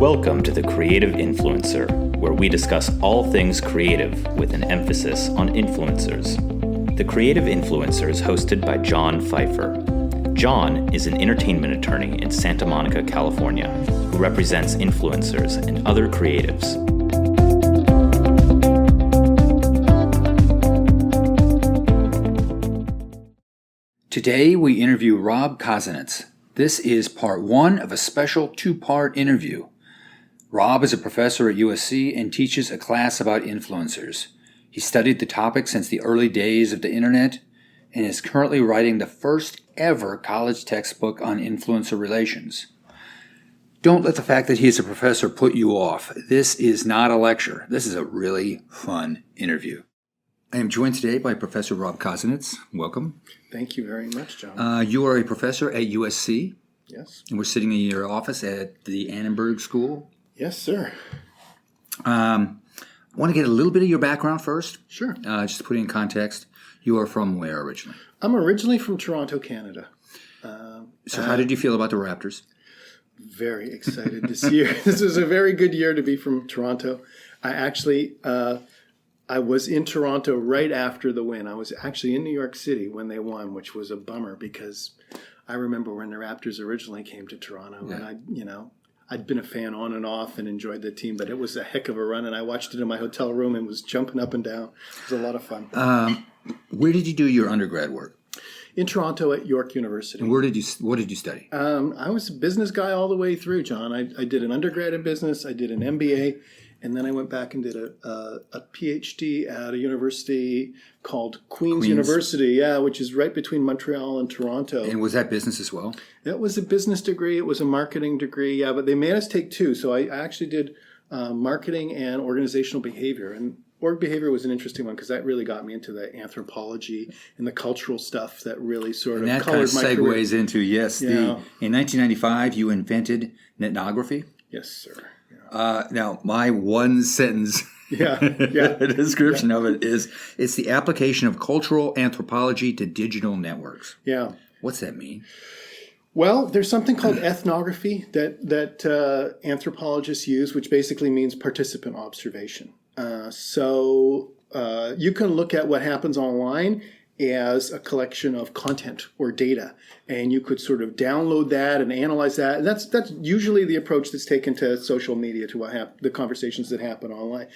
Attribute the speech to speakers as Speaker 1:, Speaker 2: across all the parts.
Speaker 1: Welcome to The Creative Influencer, where we discuss all things creative with an emphasis on influencers. The Creative Influencer is hosted by John Pfeiffer. John is an entertainment attorney in Santa Monica, California, who represents influencers and other creatives.
Speaker 2: Today we interview Rob Kozinets. This is part one of a special two-part interview. Rob is a professor at USC and teaches a class about influencers. He studied the topic since the early days of the internet and is currently writing the first ever college textbook on influencer relations. Don't let the fact that he is a professor put you off. This is not a lecture. This is a really fun interview. I am joined today by Professor Rob Kozinets. Welcome.
Speaker 3: Thank you very much, John.
Speaker 2: You are a professor at USC.
Speaker 3: Yes.
Speaker 2: And we're sitting in your office at the Annenberg School.
Speaker 3: Yes, sir.
Speaker 2: I want to get a little bit of your background first.
Speaker 3: Sure.
Speaker 2: Just to put it in context. You are from where originally?
Speaker 3: I'm originally from Toronto, Canada.
Speaker 2: So how did you feel about the Raptors?
Speaker 3: Very excited this year. This was a very good year to be from Toronto. I was in Toronto right after the win. I was actually in New York City when they won, which was a bummer because I remember when the Raptors originally came to Toronto, and I'd been a fan on and off and enjoyed the team, but it was a heck of a run, and I watched it in my hotel room and was jumping up and down. It was a lot of fun.
Speaker 2: Where did you do your undergrad work?
Speaker 3: In Toronto at York University.
Speaker 2: And what did you study?
Speaker 3: I was a business guy all the way through, John. I did an undergrad in business, I did an MBA, and then I went back and did a PhD at a university called Queen's University, which is right between Montreal and Toronto.
Speaker 2: And was that business as well?
Speaker 3: It was a business degree. It was a marketing degree, but they made us take two. So I actually did marketing and organizational behavior. And org behavior was an interesting one because that really got me into the anthropology and the cultural stuff that really sort of colored my career.
Speaker 2: And that kind of segues into, in 1995 you invented netnography.
Speaker 3: Yes, sir.
Speaker 2: Now, my one sentence description of it is, it's the application of cultural anthropology to digital networks.
Speaker 3: Yeah. What's
Speaker 2: that mean?
Speaker 3: Well, there's something called ethnography that anthropologists use, which basically means participant observation. So you can look at what happens online as a collection of content or data, and you could sort of download that and analyze that. And that's usually the approach that's taken to social media, to the conversations that happen online.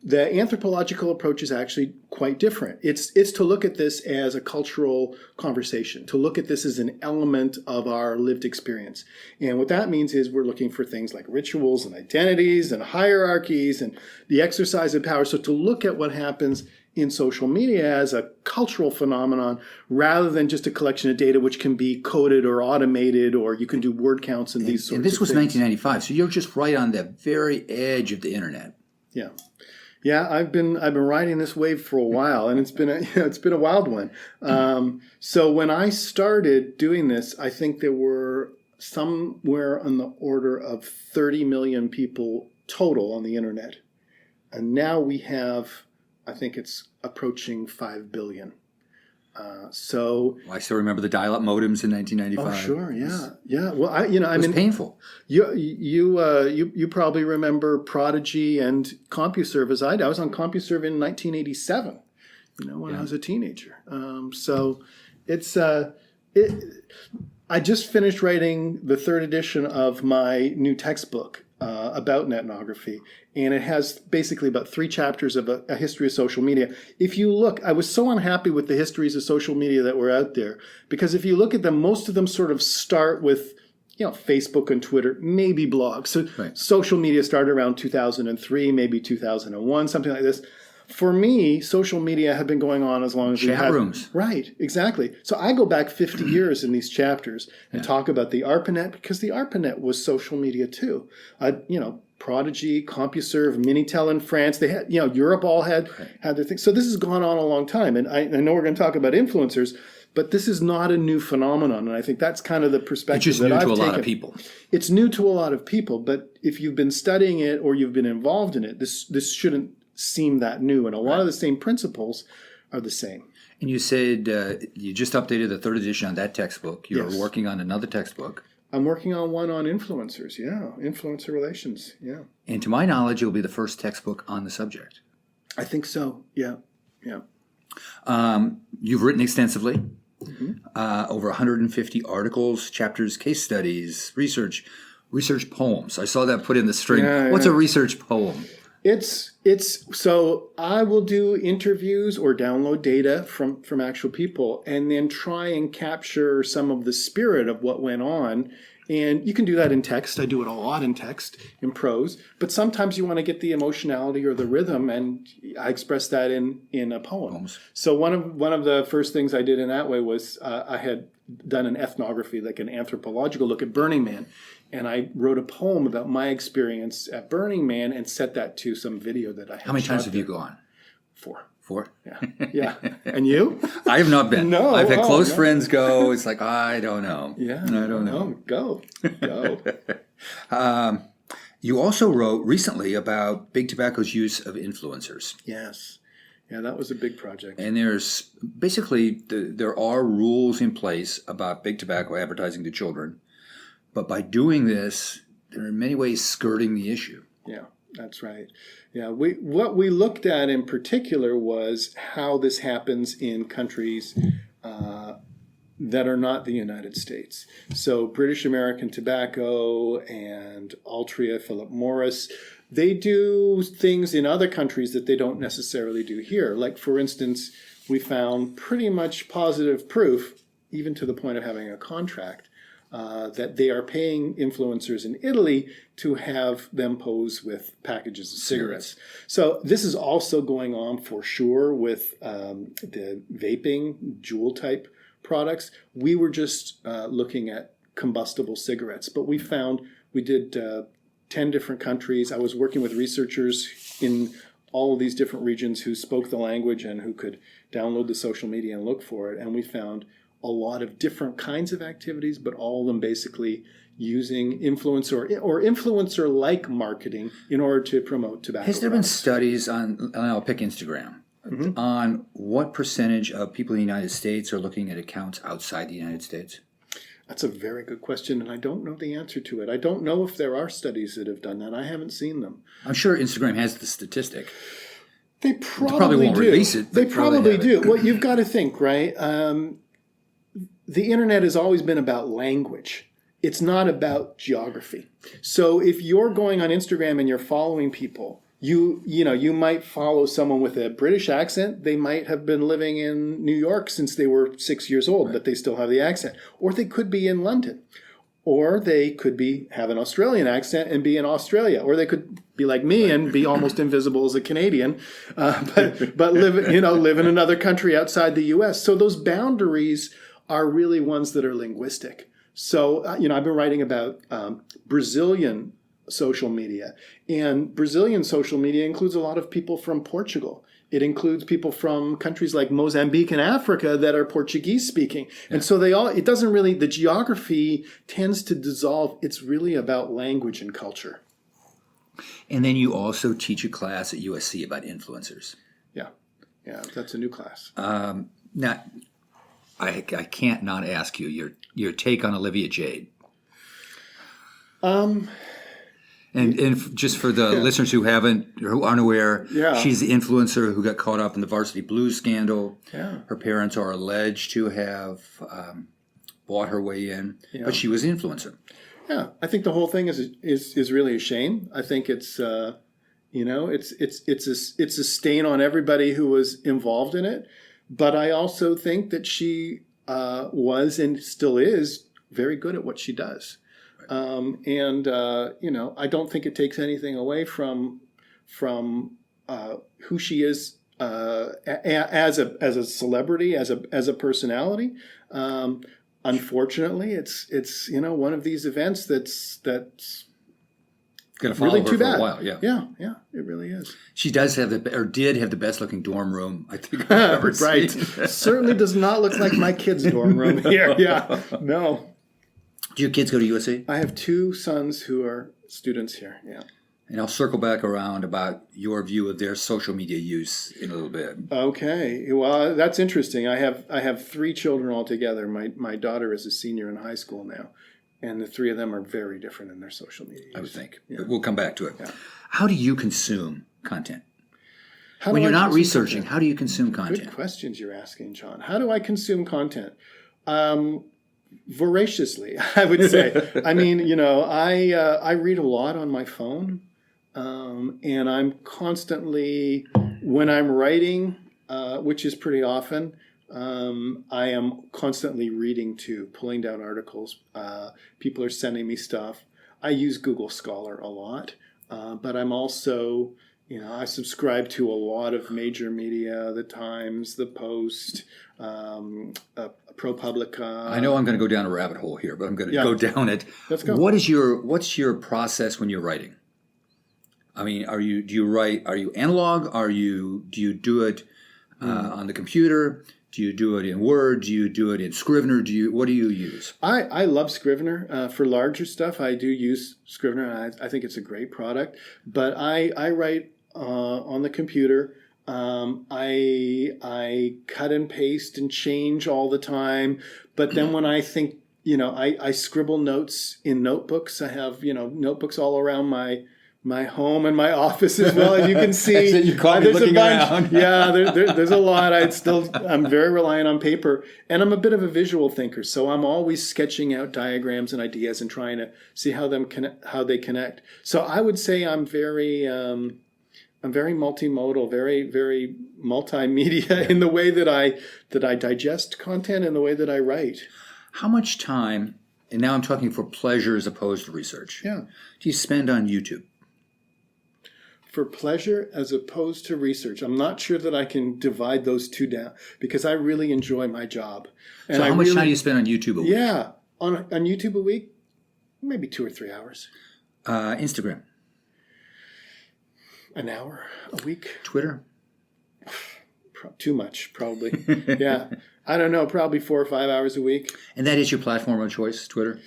Speaker 3: The anthropological approach is actually quite different. It's to look at this as a cultural conversation, to look at this as an element of our lived experience. And what that means is we're looking for things like rituals and identities and hierarchies and the exercise of power. So to look at what happens in social media as a cultural phenomenon rather than just a collection of data which can be coded or automated, or you can do word counts and these sorts of things.
Speaker 2: And this was 1995, so you're just right on the very edge of the internet.
Speaker 3: Yeah. Yeah, I've been riding this wave for a while, and it's been a wild one. So when I started doing this, I think there were somewhere on the order of 30 million people total on the internet, and now we have, I think it's approaching 5 billion.
Speaker 2: I still remember the dial-up modems in 1995.
Speaker 3: Oh, sure, yeah. Well, it was
Speaker 2: painful.
Speaker 3: You probably remember Prodigy and CompuServe as I did. I was on CompuServe in 1987. When I was a teenager. So it's I just finished writing the third edition of my new textbook about netnography, and it has basically about 3 chapters of a history of social media. If you look, I was so unhappy with the histories of social media that were out there, because if you look at them, most of them sort of start with Facebook and Twitter, maybe blogs. So Social media started around 2003, maybe 2001, something like this. For me, social media had been going on as long as we had
Speaker 2: chat rooms.
Speaker 3: Right, exactly. So I go back 50 years in these chapters and talk about the ARPANET, because the ARPANET was social media too. Prodigy, CompuServe, Minitel in France, they had, Europe all had their things. So this has gone on a long time. And I know we're going to talk about influencers, but this is not a new phenomenon. And I think that's kind of the perspective that I've taken.
Speaker 2: It's just new to a lot of people.
Speaker 3: It's new to a lot of people, but if you've been studying it or you've been involved in it, this shouldn't seem that new. And a lot of the same principles are the same.
Speaker 2: And you said you just updated the third edition on that textbook. You're working on another textbook.
Speaker 3: I'm working on one on influencers. Yeah, influencer relations. Yeah.
Speaker 2: And to my knowledge, it will be the first textbook on the subject.
Speaker 3: I think so. Yeah. Yeah.
Speaker 2: You've written extensively, over 150 articles, chapters, case studies, research poems. I saw that put in the string.
Speaker 3: Yeah,
Speaker 2: What's
Speaker 3: yeah.
Speaker 2: a research poem?
Speaker 3: It's so I will do interviews or download data from actual people and then try and capture some of the spirit of what went on. And you can do that in text. I do it a lot in text, in prose. But sometimes you want to get the emotionality or the rhythm, and I express that in a poem.
Speaker 2: Poems.
Speaker 3: So one of the first things I did in that way was I had done an ethnography, like an anthropological look at Burning Man. And I wrote a poem about my experience at Burning Man and set that to some video that I had.
Speaker 2: How many times
Speaker 3: shot
Speaker 2: have you
Speaker 3: there.
Speaker 2: gone?
Speaker 3: 4.
Speaker 2: 4?
Speaker 3: Yeah. Yeah. And you?
Speaker 2: I have not been.
Speaker 3: No,
Speaker 2: I've had
Speaker 3: oh,
Speaker 2: close
Speaker 3: no.
Speaker 2: friends go. It's like, I don't know.
Speaker 3: Yeah.
Speaker 2: I don't know.
Speaker 3: Oh, go.
Speaker 2: You also wrote recently about big tobacco's use of influencers.
Speaker 3: Yes. Yeah, that was a big project.
Speaker 2: And there's basically, there are rules in place about big tobacco advertising to children. But by doing this, they're in many ways skirting the issue.
Speaker 3: Yeah, that's right. Yeah, what we looked at in particular was how this happens in countries that are not the United States. So British American Tobacco and Altria, Philip Morris, they do things in other countries that they don't necessarily do here. Like, for instance, we found pretty much positive proof, even to the point of having a contract, that they are paying influencers in Italy to have them pose with packages of cigarettes. So this is also going on for sure with the vaping, Juul type products. We were just looking at combustible cigarettes, but we did 10 different countries. I was working with researchers in all of these different regions who spoke the language and who could download the social media and look for it. And we found a lot of different kinds of activities, but all of them basically using influencer or influencer-like marketing in order to promote tobacco
Speaker 2: Has there been
Speaker 3: products.
Speaker 2: studies on, I'll pick Instagram, on what percentage of people in the United States are looking at accounts outside the United States?
Speaker 3: That's a very good question, and I don't know the answer to it. I don't know if there are studies that have done that. I haven't seen them.
Speaker 2: I'm sure Instagram has the statistic.
Speaker 3: They
Speaker 2: probably
Speaker 3: probably
Speaker 2: won't
Speaker 3: do.
Speaker 2: release it,
Speaker 3: They
Speaker 2: but probably
Speaker 3: probably
Speaker 2: have
Speaker 3: do.
Speaker 2: it.
Speaker 3: Well, you've got to think, right? The internet has always been about language. It's not about geography. So if you're going on Instagram and you're following people, you might follow someone with a British accent. They might have been living in New York since they were 6 years old, but they still have the accent. Or they could be in London. Or they could have an Australian accent and be in Australia. Or they could be like me and be almost invisible as a Canadian, but live in another country outside the U.S. So those boundaries are really ones that are linguistic. So, I've been writing about Brazilian social media. And Brazilian social media includes a lot of people from Portugal. It includes people from countries like Mozambique and Africa that are Portuguese speaking. Yeah. And so the geography tends to dissolve. It's really about language and culture.
Speaker 2: And then you also teach a class at USC about influencers.
Speaker 3: Yeah, that's a new class.
Speaker 2: Now, I can't not ask you your take on Olivia Jade. And just for the listeners who aren't aware, she's the influencer who got caught up in the Varsity Blues scandal.
Speaker 3: Yeah.
Speaker 2: Her parents are alleged to have bought her way in, but she was an influencer.
Speaker 3: Yeah, I think the whole thing is really a shame. I think it's it's a stain on everybody who was involved in it. But I also think that she was and still is very good at what she does. I don't think it takes anything away from who she is as a celebrity, as a personality. Unfortunately, it's one of these events that's
Speaker 2: going to follow
Speaker 3: really
Speaker 2: her
Speaker 3: too
Speaker 2: for
Speaker 3: bad.
Speaker 2: a while.
Speaker 3: Yeah, it really is.
Speaker 2: She did have the best looking dorm room I think I've ever
Speaker 3: right.
Speaker 2: seen.
Speaker 3: Certainly does not look like my kids' dorm room here. Yeah, no.
Speaker 2: Do your kids go to USC?
Speaker 3: I have 2 sons who are students here. Yeah.
Speaker 2: And I'll circle back around about your view of their social media use in a little bit.
Speaker 3: Okay. Well, that's interesting. I have 3 children altogether. My daughter is a senior in high school now. And the three of them are very different in their social media use.
Speaker 2: I would think.
Speaker 3: Yeah.
Speaker 2: But we'll come back to it.
Speaker 3: Yeah.
Speaker 2: How do you consume content?
Speaker 3: How
Speaker 2: When
Speaker 3: do
Speaker 2: you're
Speaker 3: I
Speaker 2: not
Speaker 3: consume
Speaker 2: researching,
Speaker 3: content?
Speaker 2: how do you consume content?
Speaker 3: Good questions you're asking, John. How do I consume content? Voraciously, I would say. I mean, I read a lot on my phone, and I'm constantly, when I'm writing, which is pretty often, I am constantly reading too, pulling down articles. People are sending me stuff. I use Google Scholar a lot, but I'm also, I subscribe to a lot of major media, the Times, the Post, ProPublica.
Speaker 2: I know I'm going to go down a rabbit hole here, but I'm going to go down it.
Speaker 3: Let's go.
Speaker 2: What's your process when you're writing? I mean, are you analog? Do you do it on the computer? Do you do it in Word? Do you do it in Scrivener? What do you use? I
Speaker 3: love Scrivener. For larger stuff, I do use Scrivener. I think it's a great product. But I write on the computer. I cut and paste and change all the time. But then when I think, I scribble notes in notebooks. I have, notebooks all around my home and my office as well. As you can see,
Speaker 2: you caught me looking around.
Speaker 3: Yeah, there's a lot. I'm very reliant on paper, and I'm a bit of a visual thinker, so I'm always sketching out diagrams and ideas and trying to see how they connect. So I would say I'm very multimodal, very very multimedia in the way that I digest content and the way that I write.
Speaker 2: How much time, and now I'm talking for pleasure as opposed to research, do you spend on YouTube?
Speaker 3: For pleasure as opposed to research. I'm not sure that I can divide those two down because I really enjoy my job. And
Speaker 2: so how much time do you spend on YouTube a week?
Speaker 3: Yeah, on YouTube a week, maybe 2 or 3 hours.
Speaker 2: Instagram?
Speaker 3: An hour a week.
Speaker 2: Twitter?
Speaker 3: Too much, probably. Yeah. I don't know, probably 4 or 5 hours a week.
Speaker 2: And that is your platform of choice, Twitter?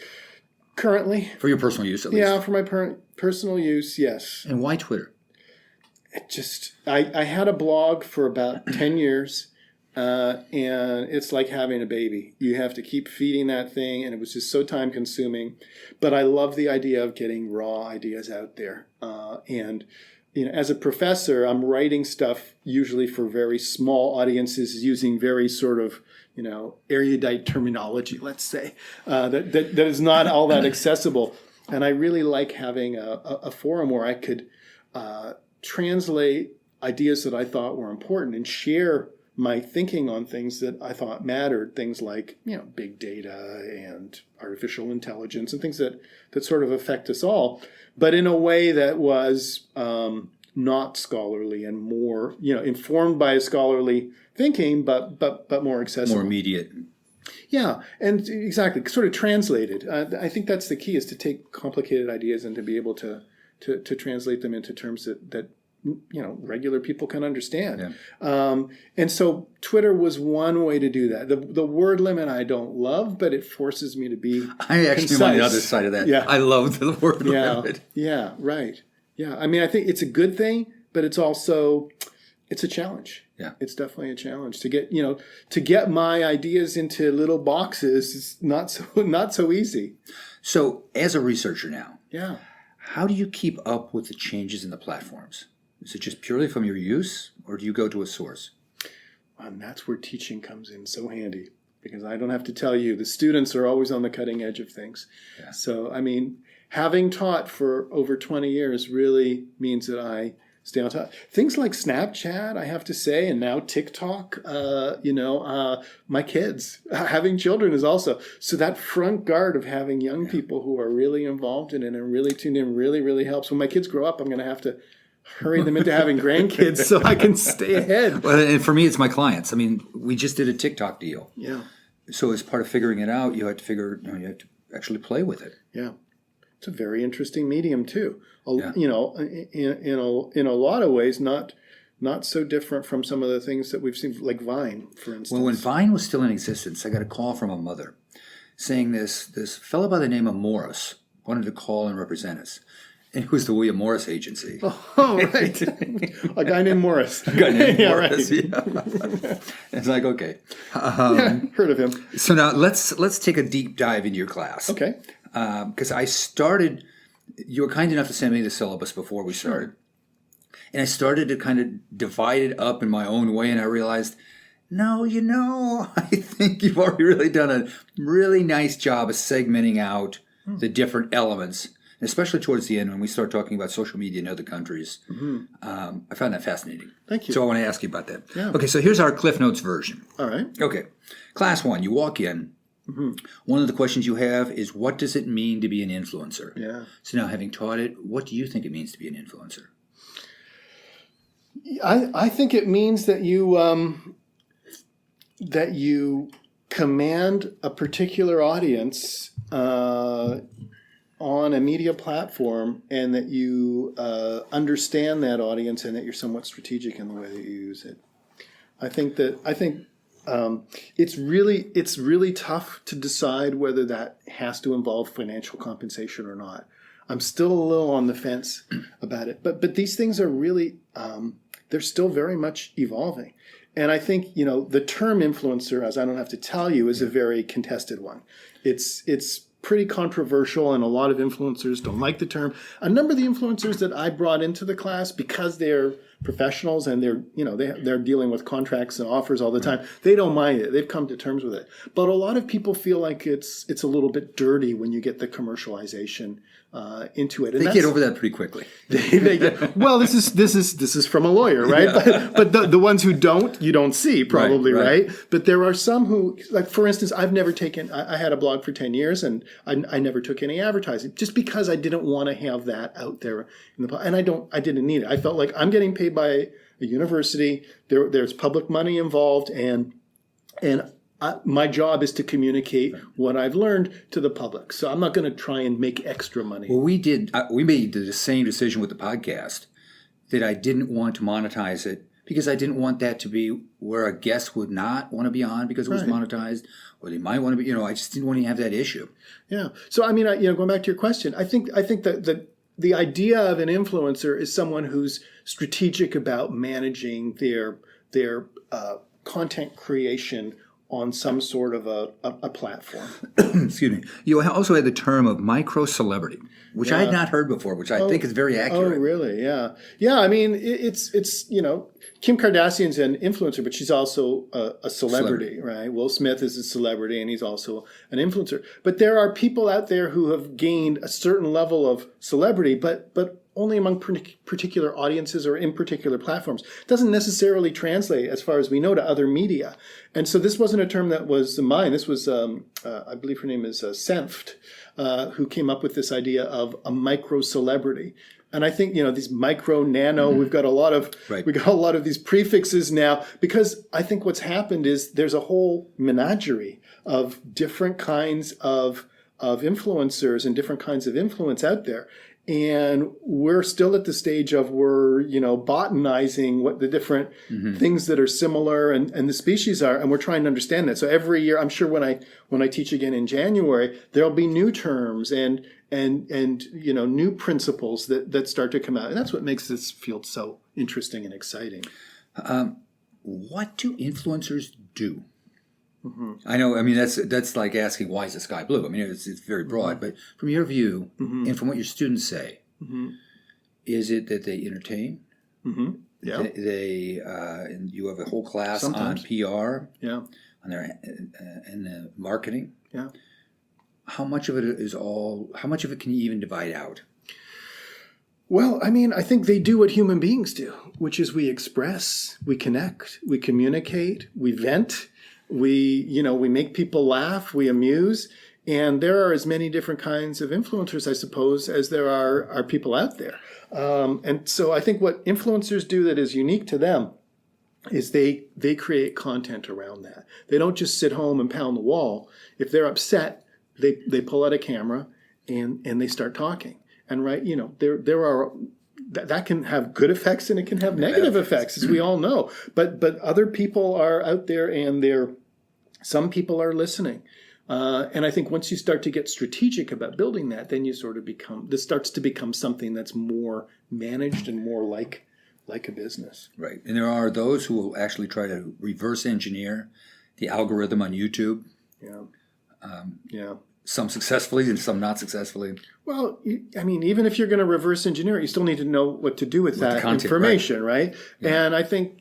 Speaker 3: Currently.
Speaker 2: For your personal use, at least?
Speaker 3: Yeah, for my personal use, yes.
Speaker 2: And why Twitter?
Speaker 3: I had a blog for about 10 years, and it's like having a baby. You have to keep feeding that thing, and it was just so time consuming. But I love the idea of getting raw ideas out there. And as a professor, I'm writing stuff usually for very small audiences using very sort of, erudite terminology, let's say, that is not all that accessible. And I really like having a forum where I could translate ideas that I thought were important and share my thinking on things that I thought mattered, things like, big data and artificial intelligence and things that sort of affect us all, but in a way that was not scholarly and more, informed by a scholarly thinking, but more accessible.
Speaker 2: More immediate.
Speaker 3: Yeah, and exactly, sort of translated. I think that's the key, is to take complicated ideas and to be able to translate them into terms that regular people can understand. Yeah. And so Twitter was one way to do that. The word limit I don't love, but it forces me to be
Speaker 2: I actually
Speaker 3: concise.
Speaker 2: am on the other side of that.
Speaker 3: Yeah.
Speaker 2: I love the word limit.
Speaker 3: Yeah, right. Yeah, I mean, I think it's a good thing, but it's also, it's a challenge.
Speaker 2: Yeah.
Speaker 3: It's definitely a challenge to get my ideas into little boxes. It's not so easy.
Speaker 2: So as a researcher now,
Speaker 3: yeah,
Speaker 2: how do you keep up with the changes in the platforms? Is it just purely from your use, or do you go to a source?
Speaker 3: And that's where teaching comes in so handy, because I don't have to tell you, the students are always on the cutting edge of things. Yeah. So, I mean, having taught for over 20 years really means that I stay on top. Things like Snapchat, I have to say, and now TikTok, my kids, having children is also. So that front guard of having young people who are really involved in it and really tuned in really, really helps. When my kids grow up, I'm going to have to hurry them into having grandkids so I can stay ahead.
Speaker 2: Well, and for me, it's my clients. I mean, we just did a TikTok deal.
Speaker 3: Yeah.
Speaker 2: So as part of figuring it out, you have to actually play with it.
Speaker 3: Yeah. It's a very interesting medium too.
Speaker 2: Yeah.
Speaker 3: In a lot of ways, not so different from some of the things that we've seen, like Vine, for instance.
Speaker 2: Well, when Vine was still in existence, I got a call from a mother saying this fellow by the name of Morris wanted to call and represent us. And it was the William Morris Agency.
Speaker 3: Oh, right. A guy named Morris.
Speaker 2: A guy named
Speaker 3: yeah,
Speaker 2: Morris,
Speaker 3: right.
Speaker 2: Yeah. It's like, okay.
Speaker 3: Yeah, heard of him.
Speaker 2: So now let's take a deep dive into your class.
Speaker 3: Okay.
Speaker 2: because I started. You were kind enough to send me the syllabus before we started, and I started to kind of divide it up in my own way, and I realized, no, I think you've already really done a really nice job of segmenting out the different elements, and especially towards the end when we start talking about social media in other countries. I found that fascinating.
Speaker 3: Thank you.
Speaker 2: So I want to ask you about that.
Speaker 3: Yeah.
Speaker 2: Okay, so here's our Cliff Notes version.
Speaker 3: All right.
Speaker 2: Okay, class 1, you walk in. One of the questions you have is, what does it mean to be an influencer?
Speaker 3: Yeah.
Speaker 2: So now, having taught it, what do you think it means to be an influencer?
Speaker 3: I think it means that you command a particular audience on a media platform, and that you understand that audience, and that you're somewhat strategic in the way that you use it. I think it's really tough to decide whether that has to involve financial compensation or not. I'm still a little on the fence about it, but these things are really they're still very much evolving. And I think, the term influencer, as I don't have to tell you, is a very contested one. It's pretty controversial, and a lot of influencers don't like the term. A number of the influencers that I brought into the class, because they're professionals and they're dealing with contracts and offers all the time, they don't mind it. They've come to terms with it. But a lot of people feel like it's a little bit dirty when you get the commercialization into it. And
Speaker 2: they get over that pretty quickly.
Speaker 3: They get, well, this is from a lawyer, right? But the ones who don't, you don't see probably, right? But there are some who, like, for instance, I've never taken. I had a blog for 10 years, and I never took any advertising, just because I didn't want to have that out there in the, and I didn't need it. I felt like I'm getting paid by a university. There's public money involved, and my job is to communicate what I've learned to the public. So I'm not going to try and make extra money.
Speaker 2: Well, we made the same decision with the podcast, that I didn't want to monetize it, because I didn't want that to be where a guest would not want to be on because it was monetized, or they might want to be, I just didn't want to have that issue.
Speaker 3: Yeah. So, I mean, going back to your question, I think that the idea of an influencer is someone who's strategic about managing their content creation on some sort of a platform.
Speaker 2: Excuse me. You also had the term of micro-celebrity, which I had not heard before, which I think is very accurate.
Speaker 3: Oh, really? Yeah. Yeah, I mean, it's Kim Kardashian's an influencer, but she's also a celebrity, right? Will Smith is a celebrity, and he's also an influencer. But there are people out there who have gained a certain level of celebrity, but only among particular audiences or in particular platforms. It doesn't necessarily translate, as far as we know, to other media. And so this wasn't a term that was mine. This was, I believe her name is Senft, who came up with this idea of a micro-celebrity. And I think, these micro, nano, we've got a lot of these prefixes now, because I think what's happened is there's a whole menagerie of different kinds of influencers and different kinds of influence out there. And we're still at the stage of botanizing what the different things that are similar and the species are, and we're trying to understand that. So every year, I'm sure when I teach again in January, there'll be new terms and new principles that start to come out, and that's what makes this field so interesting and exciting.
Speaker 2: What do influencers do? I know. I mean, that's like asking, why is the sky blue? I mean, it's very broad. But from your view, and from what your students say, is it that they entertain?
Speaker 3: Yeah.
Speaker 2: And you have a whole class
Speaker 3: Sometimes.
Speaker 2: on PR.
Speaker 3: Yeah.
Speaker 2: On their and marketing.
Speaker 3: Yeah.
Speaker 2: How much of it can you even divide out?
Speaker 3: Well, I mean, I think they do what human beings do, which is we express, we connect, we communicate, we vent. We make people laugh, we amuse, and there are as many different kinds of influencers, I suppose, as there are people out there. And so I think what influencers do that is unique to them is they create content around that. They don't just sit home and pound the wall. If they're upset, they pull out a camera and they start talking. And there are. That can have good effects and it can have negative effects, as we all know. But other people are out there, and some people are listening. And I think once you start to get strategic about building that, then you sort of this starts to become something that's more managed and more like a business.
Speaker 2: Right. And there are those who will actually try to reverse engineer the algorithm on YouTube.
Speaker 3: Yeah.
Speaker 2: some successfully and some not successfully.
Speaker 3: Well, I mean, even if you're going to reverse engineer it, you still need to know what to do with that
Speaker 2: content,
Speaker 3: information, right? Yeah. And I think,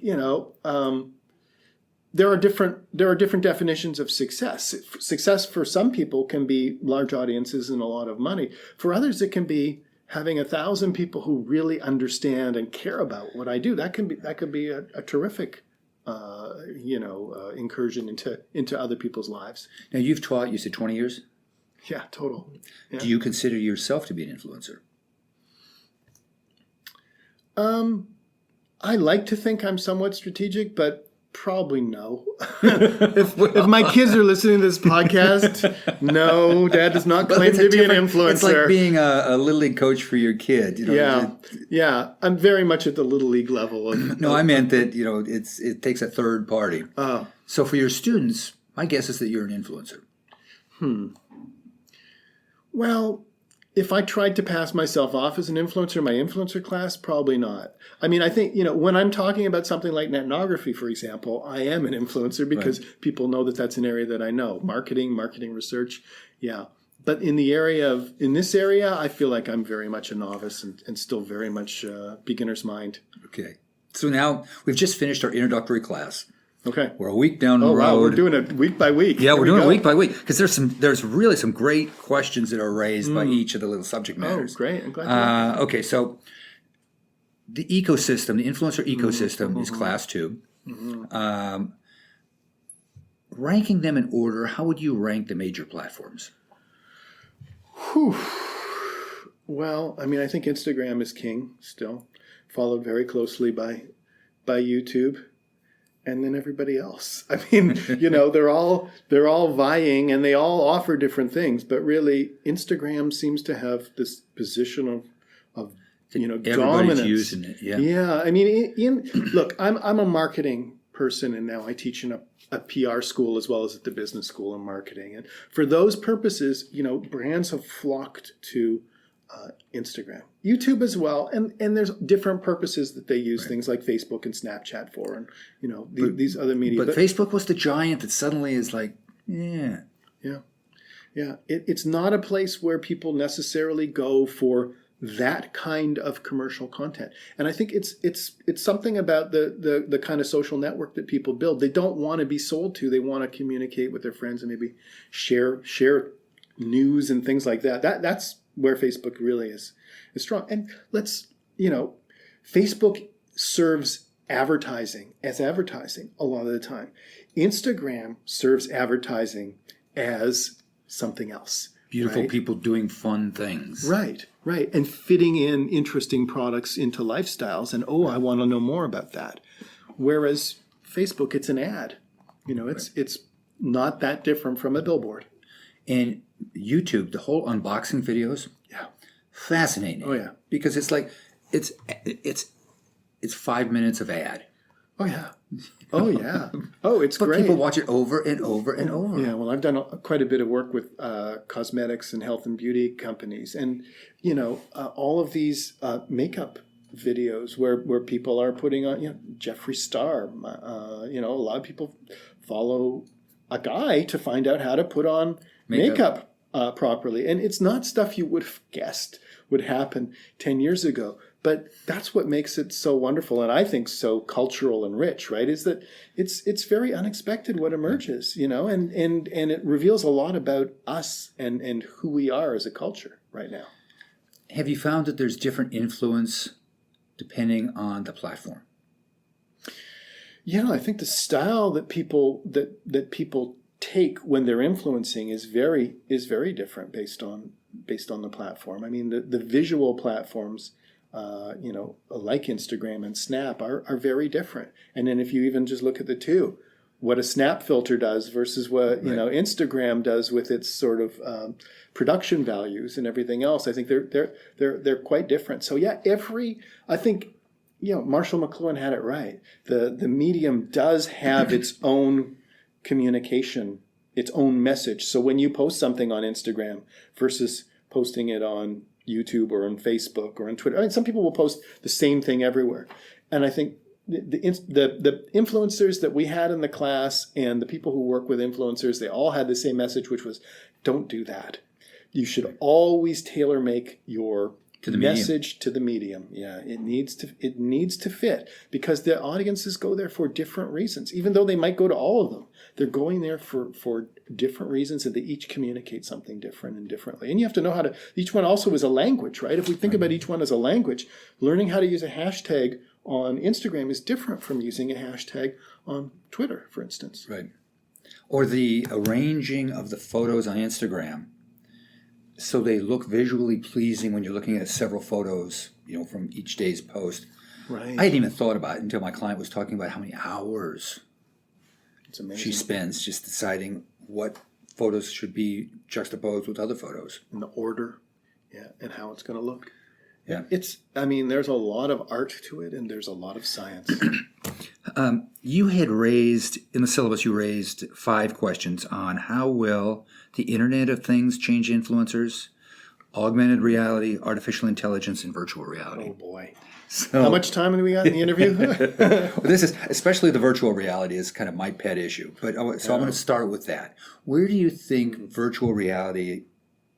Speaker 3: there are different definitions of success. Success for some people can be large audiences and a lot of money. For others, it can be having 1,000 people who really understand and care about what I do. That could be a terrific, incursion into other people's lives.
Speaker 2: Now, you've taught, you said 20 years?
Speaker 3: Yeah, total. Yeah.
Speaker 2: Do you consider yourself to be an influencer?
Speaker 3: I like to think I'm somewhat strategic, but probably no. if my kids are listening to this podcast, no, Dad does not claim to be an influencer.
Speaker 2: It's like being a Little League coach for your kid.
Speaker 3: Yeah. I'm very much at the Little League level.
Speaker 2: I meant that, it takes a third party. So for your students, my guess is that you're an influencer.
Speaker 3: Well, if I tried to pass myself off as an influencer in my influencer class, probably not. I mean, I think, when I'm talking about something like ethnography, for example, I am an influencer because people know that that's an area that I know. Marketing research, yeah. But in this area, I feel like I'm very much a novice and still very much beginner's mind.
Speaker 2: Okay. So now we've just finished our introductory class.
Speaker 3: Okay.
Speaker 2: We're a week down the road.
Speaker 3: Wow, we're doing it week by week.
Speaker 2: Yeah, we're doing it week by week because there's really some great questions that are raised by each of the little subject matters.
Speaker 3: Oh, great. I'm glad.
Speaker 2: Okay, so the ecosystem, the influencer ecosystem is class 2. Ranking them in order, how would you rank the major platforms?
Speaker 3: Well, I mean, I think Instagram is king still, followed very closely by YouTube. And then everybody else. I mean, they're all vying and they all offer different things. But really, Instagram seems to have this position of
Speaker 2: everybody's
Speaker 3: dominance.
Speaker 2: Using it. Yeah.
Speaker 3: Yeah. I mean, look, I'm a marketing person, and now I teach in a PR school as well as at the business school in marketing. And for those purposes, brands have flocked to Instagram, YouTube as well, and there's different purposes that they use things like Facebook and Snapchat for, and these other media.
Speaker 2: But Facebook was the giant that suddenly is like, yeah.
Speaker 3: It's not a place where people necessarily go for that kind of commercial content, and I think it's something about the kind of social network that people build. They don't want to be sold to. They want to communicate with their friends and maybe share news and things like that. That's where Facebook really is strong. And Facebook serves advertising as advertising a lot of the time. Instagram serves advertising as something else.
Speaker 2: Beautiful people doing fun things. Right.
Speaker 3: And fitting in interesting products into lifestyles. And, I want to know more about that. Whereas Facebook, it's an ad. It's not that different from a billboard.
Speaker 2: And YouTube, the whole unboxing videos, fascinating.
Speaker 3: Oh yeah,
Speaker 2: because it's like it's 5 minutes of ad.
Speaker 3: Oh yeah, it's
Speaker 2: but
Speaker 3: great.
Speaker 2: People watch it over and over and over.
Speaker 3: Yeah, well, I've done quite a bit of work with cosmetics and health and beauty companies, and all of these makeup videos where people are putting on Jeffree Star. A lot of people follow a guy to find out how to put on makeup properly. And it's not stuff you would have guessed would happen 10 years ago. But that's what makes it so wonderful and I think so cultural and rich, right? Is that it's very unexpected what emerges, and it reveals a lot about us and who we are as a culture right now.
Speaker 2: Have you found that there's different influence depending on the platform?
Speaker 3: Yeah, I think the style that people take when they're influencing is very different based on the platform. I mean, the visual platforms, like Instagram and Snap are very different. And then if you even just look at the two, what a Snap filter does versus what Instagram does with its sort of production values and everything else, I think they're quite different. So yeah, I think Marshall McLuhan had it right. The medium does have its own communication, its own message. So when you post something on Instagram versus posting it on YouTube or on Facebook or on Twitter, some people will post the same thing everywhere. And I think the influencers that we had in the class and the people who work with influencers, they all had the same message, which was, don't do that. You should always tailor make your message to the medium. Yeah, it needs to fit, because the audiences go there for different reasons. Even though they might go to all of them, they're going there for different reasons, and they each communicate something different and differently. And you have to know how to. Each one also is a language, right? If we think about each one as a language, learning how to use a hashtag on Instagram is different from using a hashtag on Twitter, for instance.
Speaker 2: Right. Or the arranging of the photos on Instagram so they look visually pleasing when you're looking at several photos, from each day's post.
Speaker 3: Right.
Speaker 2: I hadn't even thought about it until my client was talking about how many hours she spends just deciding what photos should be juxtaposed with other photos.
Speaker 3: And the order, and how it's going to look.
Speaker 2: Yeah.
Speaker 3: There's a lot of art to it, and there's a lot of science.
Speaker 2: You had raised, in the syllabus, you raised 5 questions on how will the Internet of Things change influencers, augmented reality, artificial intelligence, and virtual reality.
Speaker 3: Oh, boy.
Speaker 2: So,
Speaker 3: how much time do we got in the interview?
Speaker 2: This is, especially the virtual reality, is kind of my pet issue. But I'm going to start with that. Where do you think virtual reality,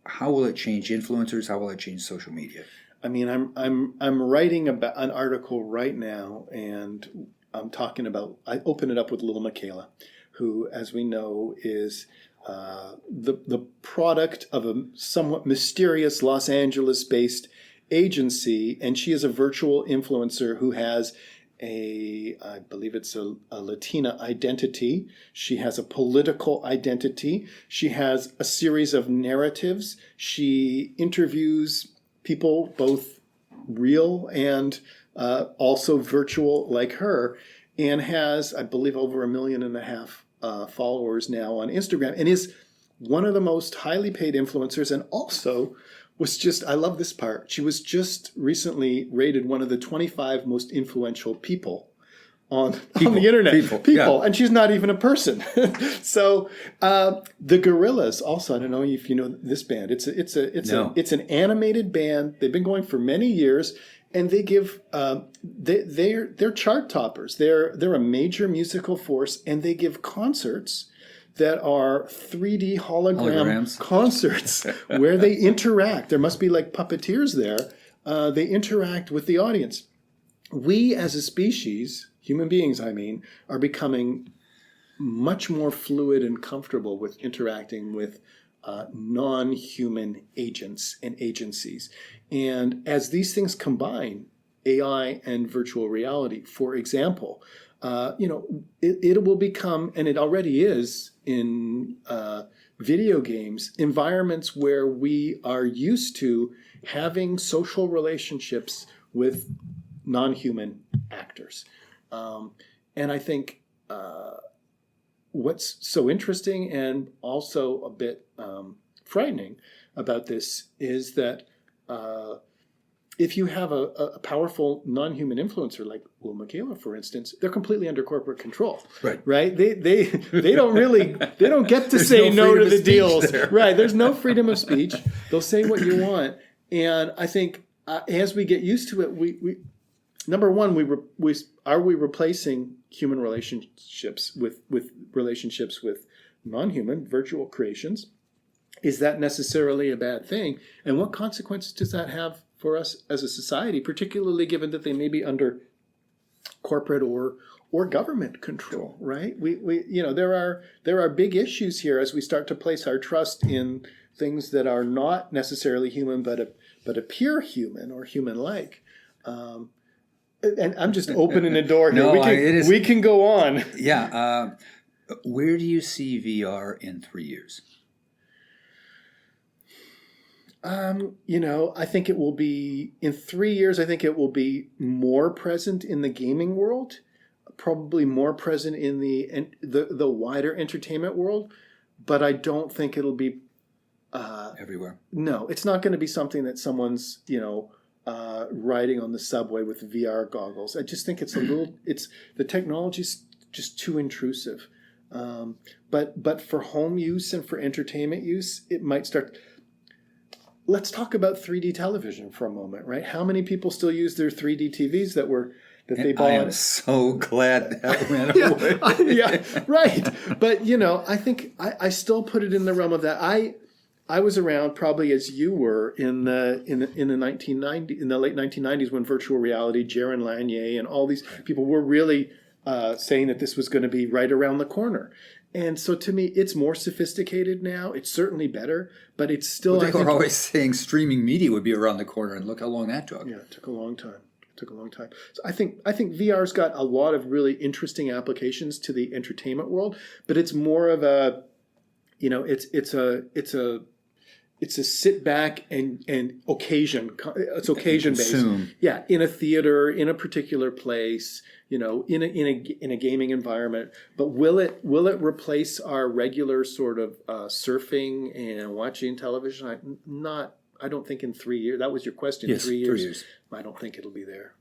Speaker 2: how will it change influencers? How will it change social media?
Speaker 3: I mean, I'm writing about an article right now, and I'm talking about. I open it up with little Michaela, who, as we know, is the product of a somewhat mysterious Los Angeles-based agency, and she is a virtual influencer who has I believe it's a Latina identity. She has a political identity. She has a series of narratives. She interviews people, both real and also virtual like her, and has, I believe, over 1.5 million followers now on Instagram, and is one of the most highly paid influencers, and also I love this part, she was just recently rated one of the 25 most influential people on the internet. People. And she's not even a person. So the Gorillaz, also, I don't know if you know this band. It's an animated band. They've been going for many years, and they give they're chart toppers. They're a major musical force, and they give concerts that are 3D holograms concerts where they interact. There must be like puppeteers there. They interact with the audience. We as a species, human beings, are becoming much more fluid and comfortable with interacting with non-human agents and agencies. And as these things combine, AI and virtual reality, for example, it will become, and it already is in video games, environments where we are used to having social relationships with non-human actors. And I think what's so interesting and also a bit frightening about this is that if you have a powerful non-human influencer like Will Michaela, for instance, they're completely under corporate control. Right? They don't get to say no to the deals. There. Right? There's no freedom of speech. They'll say what you want, and I think as we get used to it, we number one, are we replacing human relationships with relationships with non-human virtual creations? Is that necessarily a bad thing? And what consequences does that have for us as a society, particularly given that they may be under corporate or government control, right? There are big issues here as we start to place our trust in things that are not necessarily human, but appear human or human-like. And I'm just opening a door here. No, we can go on.
Speaker 2: Yeah. Where do you see VR in 3 years?
Speaker 3: I think it will be, in 3 years, I think it will be more present in the gaming world, probably more present in the wider entertainment world, but I don't think it'll be
Speaker 2: everywhere.
Speaker 3: No, it's not going to be something that someone's, riding on the subway with VR goggles. I just think the technology's just too intrusive. But for home use and for entertainment use, it might start. Let's talk about 3D television for a moment, right? How many people still use their 3D TVs that were that they
Speaker 2: I am
Speaker 3: bought.
Speaker 2: so glad that went away.
Speaker 3: Yeah, right. But I think I still put it in the realm of that. I was around probably as you were in the late 1990s when virtual reality, Jaron Lanier, and all these people were really saying that this was going to be right around the corner. And so to me, it's more sophisticated now. It's certainly better, but it's still.
Speaker 2: Well, they were always saying streaming media would be around the corner, and look how long that took.
Speaker 3: Yeah, it took a long time. So I think VR's got a lot of really interesting applications to the entertainment world, but it's more of a, it's a sit back and occasion. It's occasion based. Yeah, in a theater, in a particular place, in a gaming environment. But will it replace our regular sort of surfing and watching television? I don't think in 3 years. That was your question.
Speaker 2: Yes,
Speaker 3: 3 years.
Speaker 2: 3 years.
Speaker 3: I don't think it'll be there.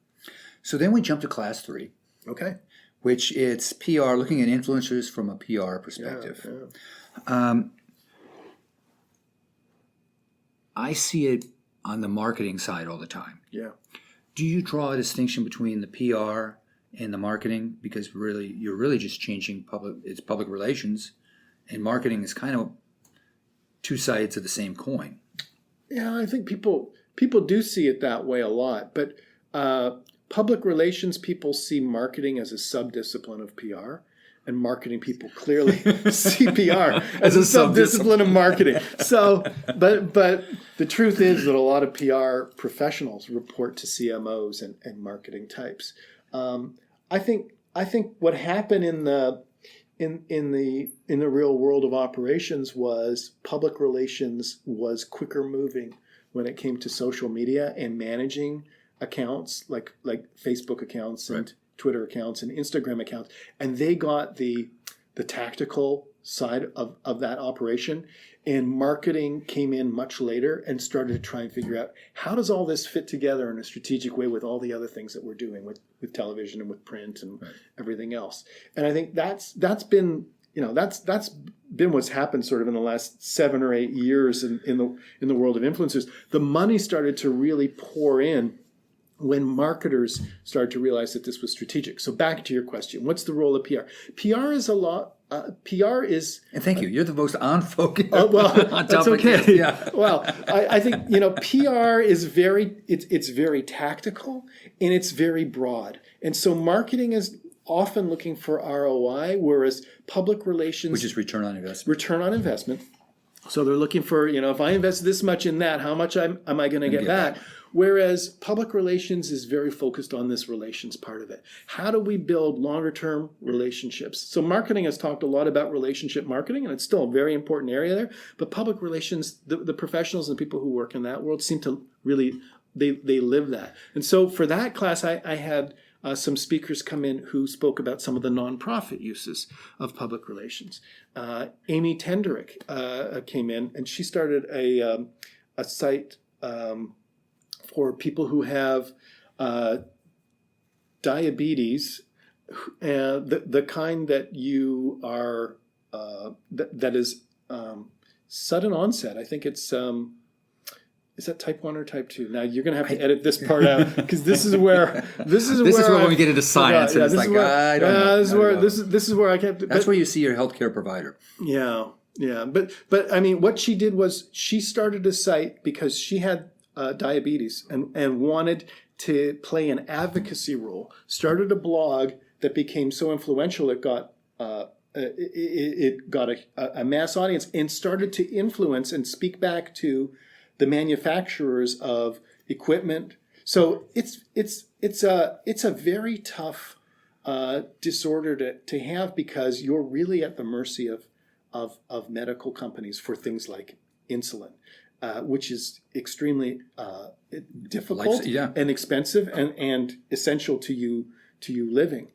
Speaker 2: So then we jump to class 3.
Speaker 3: Okay.
Speaker 2: Which it's PR, looking at influencers from a PR perspective.
Speaker 3: Yeah.
Speaker 2: I see it on the marketing side all the time.
Speaker 3: Yeah.
Speaker 2: Do you draw a distinction between the PR and the marketing? Because really, you're really just changing public relations, and marketing is kind of two sides of the same coin.
Speaker 3: Yeah, I think people do see it that way a lot, but public relations people see marketing as a subdiscipline of PR, and marketing people clearly see PR as a subdiscipline of marketing. So, but the truth is that a lot of PR professionals report to CMOs and marketing types. I think what happened in the real world of operations was public relations was quicker moving when it came to social media and managing accounts like Facebook accounts and Twitter accounts and Instagram accounts, and they got the tactical side of that operation, and marketing came in much later and started to try and figure out how does all this fit together in a strategic way with all the other things that we're doing with television and with print and everything else. And I think that's been what's happened sort of in the last 7 or 8 years in the world of influencers. The money started to really pour in when marketers started to realize that this was strategic. So back to your question, what's the role of PR? PR is a lot. PR is.
Speaker 2: And thank you. You're the most on focus.
Speaker 3: Oh well, that's okay.
Speaker 2: Yeah.
Speaker 3: Well, I think PR is it's very tactical and it's very broad, and so marketing is often looking for ROI, whereas public relations,
Speaker 2: which is return on investment.
Speaker 3: Return on investment. So they're looking for if I invest this much in that, how much am I going to get back? Whereas public relations is very focused on this relations part of it. How do we build longer term relationships? So marketing has talked a lot about relationship marketing, and it's still a very important area there. But public relations, the professionals and people who work in that world seem to really, they live that. And so for that class, I had some speakers come in who spoke about some of the nonprofit uses of public relations. Amy Tenderick came in, and she started a site for people who have diabetes, the kind that you are that is sudden onset. I think it's is that type 1 or type 2? Now you're going to have to edit this part out because this is where
Speaker 2: we get into science. And it's like I don't know.
Speaker 3: This is where I can't.
Speaker 2: That's where you see your healthcare provider.
Speaker 3: Yeah. But I mean, what she did was she started a site because she had diabetes and wanted to play an advocacy role. Started a blog that became so influential it got a mass audience and started to influence and speak back to the manufacturers of equipment. So it's a very tough disorder to have because you're really at the mercy of medical companies for things like insulin. Which is extremely difficult and expensive and essential to you living.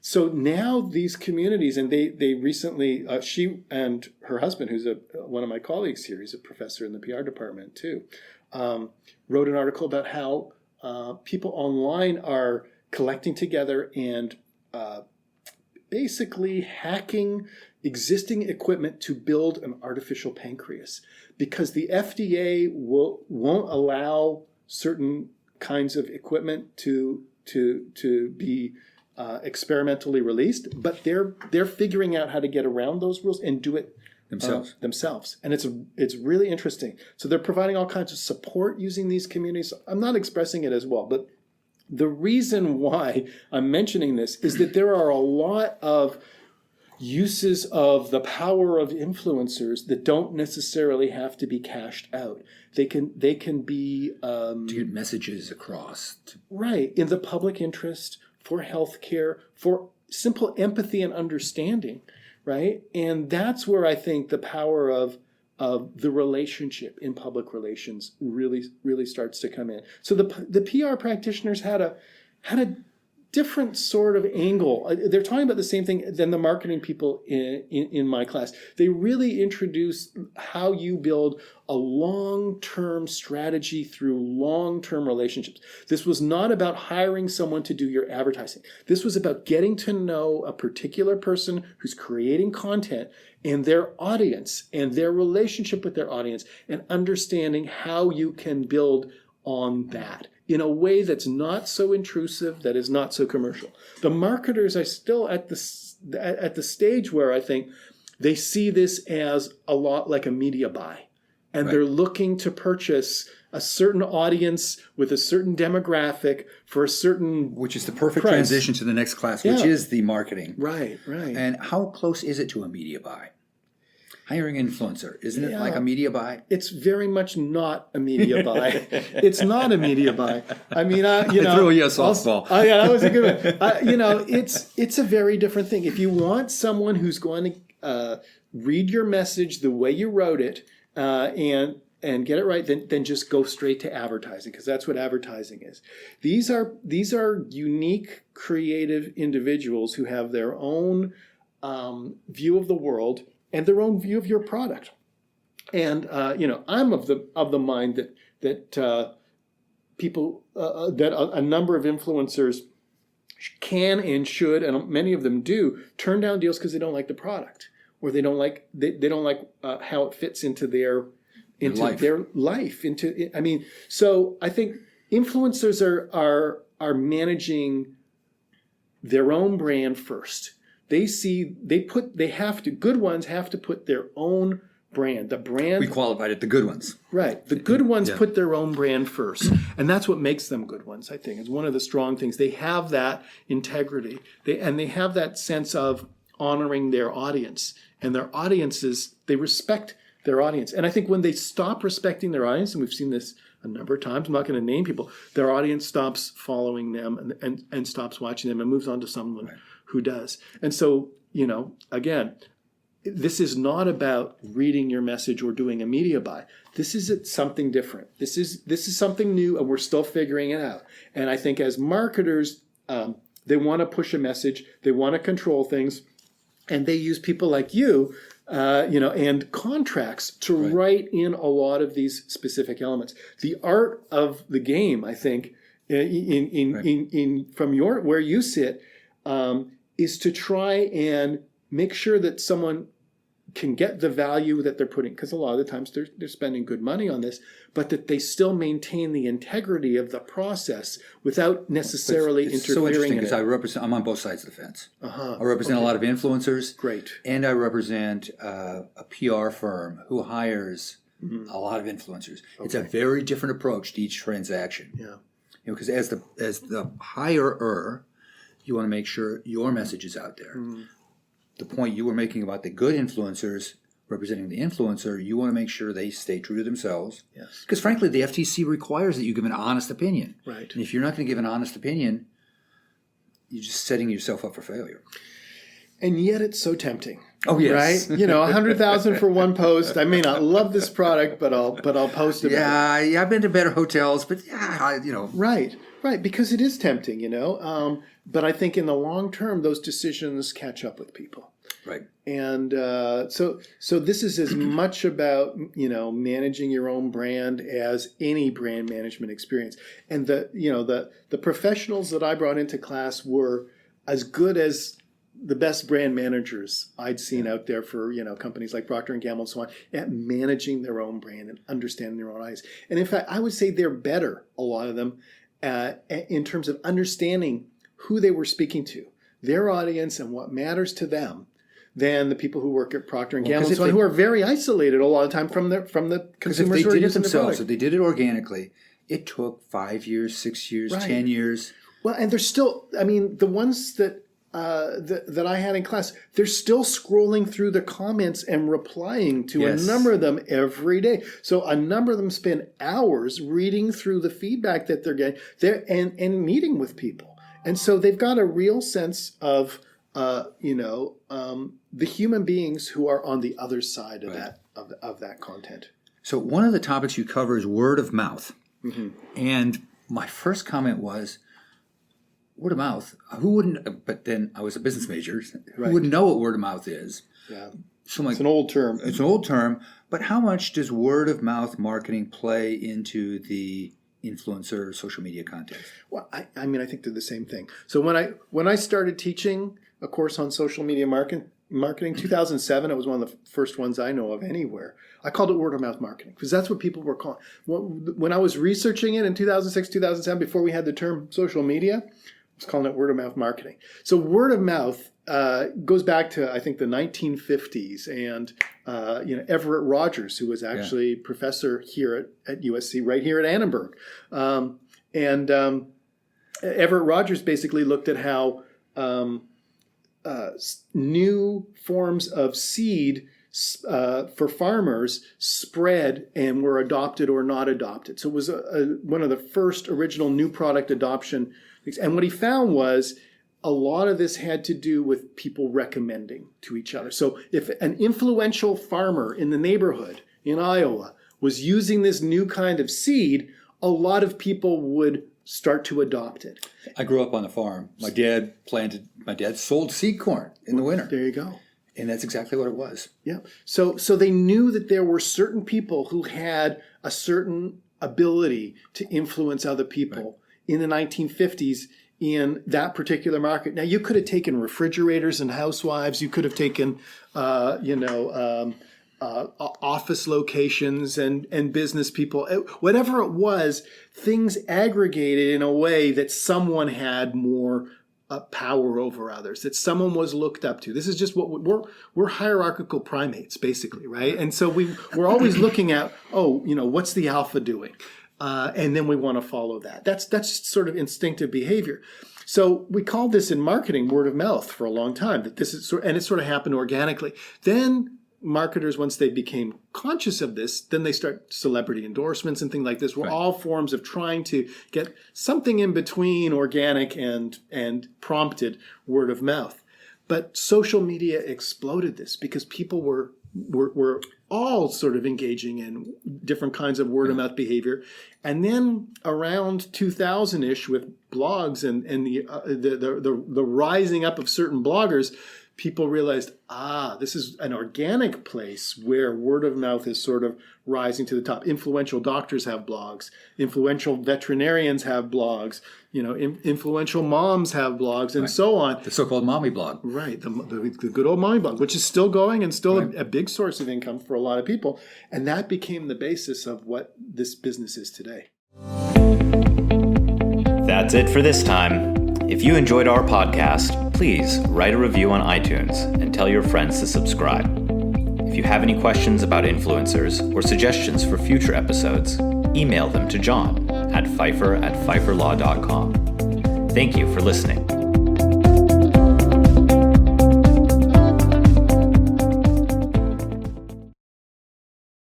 Speaker 3: So now these communities, and they recently, she and her husband, who's one of my colleagues here, he's a professor in the PR department too, wrote an article about how people online are collecting together and basically hacking existing equipment to build an artificial pancreas because the FDA won't allow certain kinds of equipment to to be experimentally released, but they're figuring out how to get around those rules and do it themselves. And it's really interesting. So they're providing all kinds of support using these communities. I'm not expressing it as well, but the reason why I'm mentioning this is that there are a lot of uses of the power of influencers that don't necessarily have to be cashed out. They can be
Speaker 2: to get messages across.
Speaker 3: Right, in the public interest, for healthcare, for simple empathy and understanding, right? And that's where I think the power of the relationship in public relations really starts to come in. So the PR practitioners had a different sort of angle. They're talking about the same thing than the marketing people in my class. They really introduce how you build a long-term strategy through long-term relationships. This was not about hiring someone to do your advertising. This was about getting to know a particular person who's creating content and their audience and their relationship with their audience, and understanding how you can build on that in a way that's not so intrusive, that is not so commercial. The marketers are still at the stage where I think they see this as a lot like a media buy. And they're looking to purchase a certain audience with a certain demographic for a certain
Speaker 2: Which is the perfect
Speaker 3: price.
Speaker 2: transition to the next class, which is the marketing.
Speaker 3: Right.
Speaker 2: And how close is it to a media buy? Hiring an influencer, isn't it like a media buy?
Speaker 3: It's very much not a media buy. It's not a media buy. I mean,
Speaker 2: I threw you a softball.
Speaker 3: Yeah, that was a good one. It's a very different thing. If you want someone who's going to read your message the way you wrote it and get it right, then just go straight to advertising, because that's what advertising is. These are unique, creative individuals who have their own view of the world and their own view of your product. And I'm of the mind that people that a number of influencers can and should, and many of them do, turn down deals because they don't like the product, or they don't like how it fits into their life. So I think influencers are managing their own brand first. Good ones have to put their own brand. The brand.
Speaker 2: We qualified it the good ones.
Speaker 3: Right. The good ones put their own brand first. And that's what makes them good ones, I think. It's one of the strong things. They have that integrity. They have that sense of honoring their audience. And their audiences, they respect their audience. And I think when they stop respecting their audience, and we've seen this a number of times, I'm not going to name people, their audience stops following them and stops watching them and moves on to someone who does. And so, again, this is not about reading your message or doing a media buy. This is something different. This is something new, and we're still figuring it out. And I think as marketers, they want to push a message, they want to control things, and they use people like you, and contracts to write in a lot of these specific elements. The art of the game, I think, from where you sit, is to try and make sure that someone can get the value that they're putting, because a lot of the times they're spending good money on this, but that they still maintain the integrity of the process without necessarily
Speaker 2: it's
Speaker 3: interfering.
Speaker 2: So interesting,
Speaker 3: in
Speaker 2: because I'm on both sides of the fence. I represent a lot of influencers.
Speaker 3: Great.
Speaker 2: And I represent a PR firm who hires a lot of influencers. It's a very different approach to each transaction.
Speaker 3: Yeah.
Speaker 2: Because as the hirer, you want to make sure your message is out there. The point you were making about the good influencers representing the influencer, you want to make sure they stay true to themselves.
Speaker 3: Yes.
Speaker 2: Because frankly, the FTC requires that you give an honest opinion.
Speaker 3: Right.
Speaker 2: And if you're not going to give an honest opinion, you're just setting yourself up for failure.
Speaker 3: And yet it's so tempting.
Speaker 2: Oh, yes.
Speaker 3: Right? 100,000 for one post. I may not love this product, but I'll post it.
Speaker 2: Yeah, I've been to better hotels, but
Speaker 3: Right, because it is tempting, but I think in the long term, those decisions catch up with people.
Speaker 2: Right.
Speaker 3: And so this is as much about, managing your own brand as any brand management experience. And the professionals that I brought into class were as good as the best brand managers I'd seen out there for, companies like Procter & Gamble and so on, at managing their own brand and understanding their own audience. And in fact, I would say they're better, a lot of them, in terms of understanding who they were speaking to, their audience and what matters to them, than the people who work at Procter & Gamble, who are very isolated a lot of the time from the consumers who are using the product.
Speaker 2: If they did it organically, it took 5 years, 6 years, 10 years.
Speaker 3: Well, and there's still, I mean, the ones that I had in class, they're still scrolling through the comments and replying to a number of them every day. So a number of them spend hours reading through the feedback that they're getting and meeting with people. And so they've got a real sense of, the human beings who are on the other side of that content.
Speaker 2: So one of the topics you cover is word of mouth.
Speaker 3: Mm-hmm.
Speaker 2: And my first comment was, word of mouth, who wouldn't, but then I was a business major, who wouldn't know what word of mouth is?
Speaker 3: Yeah.
Speaker 2: So like,
Speaker 3: it's an old term.
Speaker 2: It's an old term, but how much does word of mouth marketing play into the influencer social media context?
Speaker 3: Well, I think they're the same thing. So when I started teaching a course on social media marketing, 2007, it was one of the first ones I know of anywhere. I called it word of mouth marketing because that's what people were calling. When I was researching it in 2006, 2007, before we had the term social media, I was calling it word of mouth marketing. So word of mouth goes back to, I think, the 1950s, and Everett Rogers, who was actually professor here at USC, right here at Annenberg, Everett Rogers basically looked at how new forms of seed for farmers spread and were adopted or not adopted. So it was one of the first original new product adoption. And what he found was a lot of this had to do with people recommending to each other. So if an influential farmer in the neighborhood in Iowa was using this new kind of seed, a lot of people would start to adopt it.
Speaker 2: I grew up on a farm. My dad sold seed corn in the winter.
Speaker 3: There you go.
Speaker 2: And that's exactly what it was.
Speaker 3: Yeah. So they knew that there were certain people who had a certain ability to influence other people in the 1950s in that particular market. Now, you could have taken refrigerators and housewives. You could have taken, office locations and business people. Whatever it was, things aggregated in a way that someone had more power over others, that someone was looked up to. This is just what we're hierarchical primates, basically, right? And so we're always looking at, what's the alpha doing? And then we want to follow that. That's sort of instinctive behavior. So we called this in marketing word of mouth for a long time. That this is, and it sort of happened organically. Then marketers, once they became conscious of this, then they start celebrity endorsements and things like this. Were all forms of trying to get something in between organic and prompted word of mouth. But social media exploded this because people were all sort of engaging in different kinds of word of mouth behavior. And then around 2000-ish, with blogs and the rising up of certain bloggers, people realized, this is an organic place where word of mouth is sort of rising to the top. Influential doctors have blogs. Influential veterinarians have blogs. Influential moms have blogs, and so on.
Speaker 2: The so-called mommy blog.
Speaker 3: Right, the good old mommy blog, which is still going and still a big source of income for a lot of people. And that became the basis of what this business is today.
Speaker 1: That's it for this time. If you enjoyed our podcast, please write a review on iTunes and tell your friends to subscribe. If you have any questions about influencers or suggestions for future episodes, email them to John at Pfeiffer@pfeifferlaw.com. Thank you for listening.